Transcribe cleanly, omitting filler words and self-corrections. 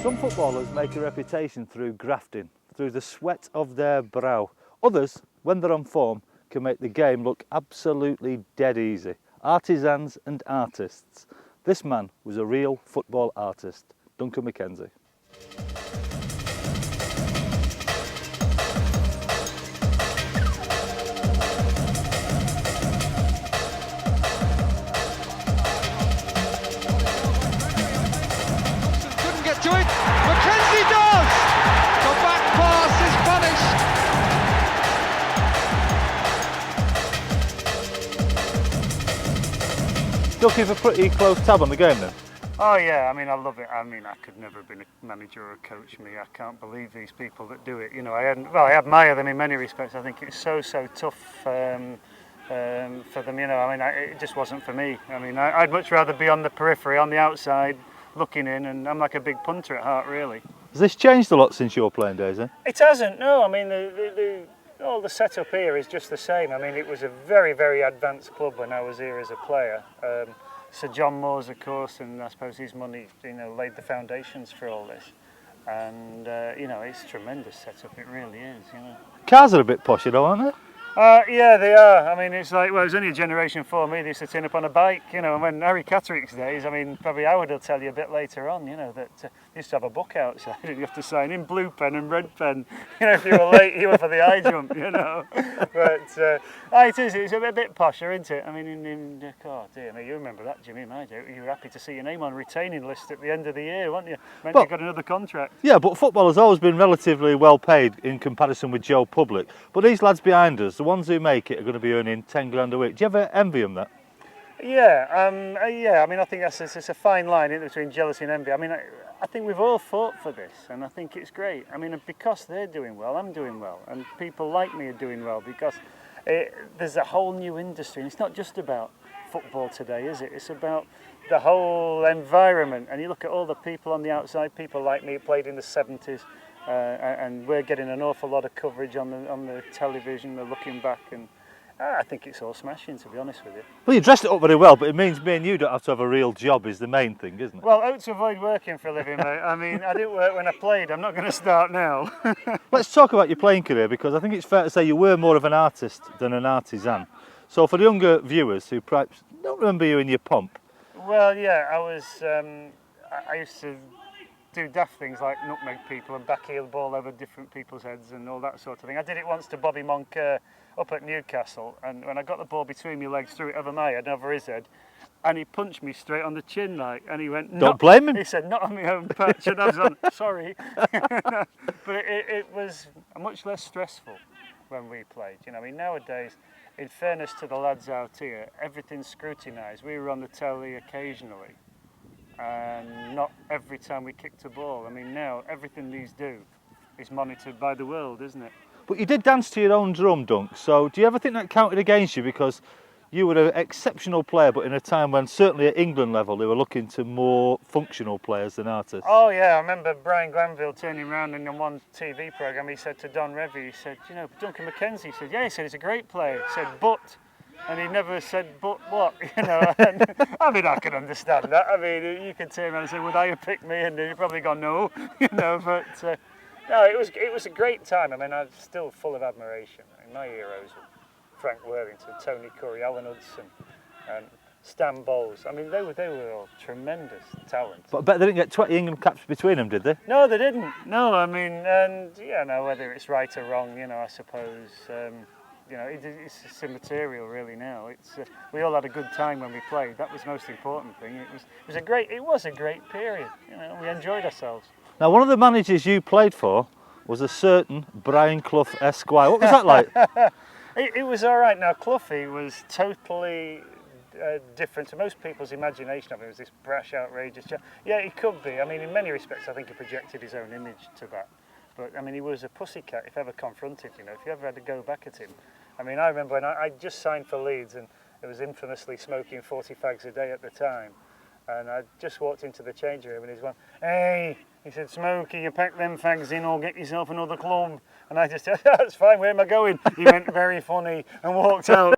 Some footballers make a reputation through grafting, through the sweat of their brow. Others, when they're on form, can make the game look absolutely dead easy. Artisans and artists. This man was a real football artist, Duncan McKenzie. Couldn't get to it. McKenzie does! The back pass is punished. Still keep a pretty close tab on the game then? Oh yeah, I mean I love it. I mean I could never have been a manager or a coach. I can't believe these people that do it. You know, I admire them in many respects. I think it's so tough for them. You know, I mean it just wasn't for me. I mean I'd much rather be on the periphery, on the outside, looking in, and I'm like a big punter at heart, really. Has this changed a lot since your playing days, eh? It hasn't. No, I mean all the setup here is just the same. I mean it was a very advanced club when I was here as a player. Sir John Moore's, of course, and I suppose his money, you know, laid the foundations for all this. And you know, it's a tremendous setup. It really is. You know. Cars are a bit posh, though, aren't they? Yeah, they are. I mean, it's like, well, it was only a generation before me. They used to turn up on a bike, you know. And when Harry Catterick's days, I mean, probably Howard will tell you a bit later on, you know, that they used to have a book outside and you have to sign in blue pen and red pen. You know, if you were late, you were for the high jump, you know. But it's a bit posher, isn't it? I mean, oh dear me, you remember that, Jimmy? You were happy to see your name on retaining list at the end of the year, weren't you? Meant you got another contract. Yeah, but football has always been relatively well paid in comparison with Joe Public. But these lads behind us, the ones who make it, are going to be earning 10 grand a week. Do you ever envy them that? Yeah, I mean, I think it's a fine line between jealousy and envy. I mean, I think we've all fought for this, and I think it's great. I mean, because they're doing well, I'm doing well, and people like me are doing well, because there's a whole new industry, and it's not just about football today, is it? It's about the whole environment, and you look at all the people on the outside, people like me who played in the 70s, and we're getting an awful lot of coverage on the television. They're looking back, and I think it's all smashing, to be honest with you. Well, you dressed it up very well, but it means me and you don't have to have a real job is the main thing, isn't it? Well, out to avoid working for a living, mate. I mean, I didn't work when I played. I'm not going to start now. Let's talk about your playing career, because I think it's fair to say you were more of an artist than an artisan. So for the younger viewers who perhaps don't remember you in your pomp. Well, yeah, I used to do daft things like nutmeg people and backheel the ball over different people's heads and all that sort of thing. I did it once to Bobby Moncur up at Newcastle, and when I got the ball between my legs, threw it over my head and over his head, and he punched me straight on the chin, like, and he went, "Don't blame him." He said, "Not on my own patch," and I was on, sorry. But it was much less stressful when we played. You know, I mean, nowadays, in fairness to the lads out here, everything's scrutinised. We were on the telly occasionally, and not every time we kicked a ball. I mean, now everything these do is monitored by the world, isn't it? But you did dance to your own drum, Dunk, so do you ever think that counted against you? Because you were an exceptional player, but in a time when certainly at England level they were looking to more functional players than artists. Oh yeah, I remember Brian Glanville turning around in one TV programme. He said to Don Revie, he said, you know, Duncan McKenzie, he said, yeah, he said, he's a great player. He said, but, and he never said, but what, you know. And, I mean, I can understand that. I mean, you could turn around and say, would I have picked me? And you'd probably go, no, you know, but no, it was a great time. I mean, I'm still full of admiration. I mean, my heroes were Frank Worthington, Tony Curry, Alan Hudson, and Stan Bowles. I mean, they were all tremendous talent. But I bet they didn't get 20 England caps between them, did they? No, they didn't. No, I mean, and yeah, no, whether it's right or wrong, you know, I suppose, you know, it's immaterial really now. We all had a good time when we played. That was the most important thing. It was a great period. You know, we enjoyed ourselves. Now, one of the managers you played for was a certain Brian Clough Esquire. What was that like? It was all right. Now, Cloughie was totally different to most people's imagination of him. It was this brash, outrageous chap. Yeah, he could be. I mean, in many respects, I think he projected his own image to that. But, I mean, he was a pussycat if ever confronted, you know, if you ever had to go back at him. I mean, I remember when I just signed for Leeds, and it was infamously smoking 40 fags a day at the time. And I just walked into the changing room and he's gone, hey, he said, Smokey, you pack them fags in or get yourself another club. And I just said, that's fine, where am I going? He went, very funny, and walked out.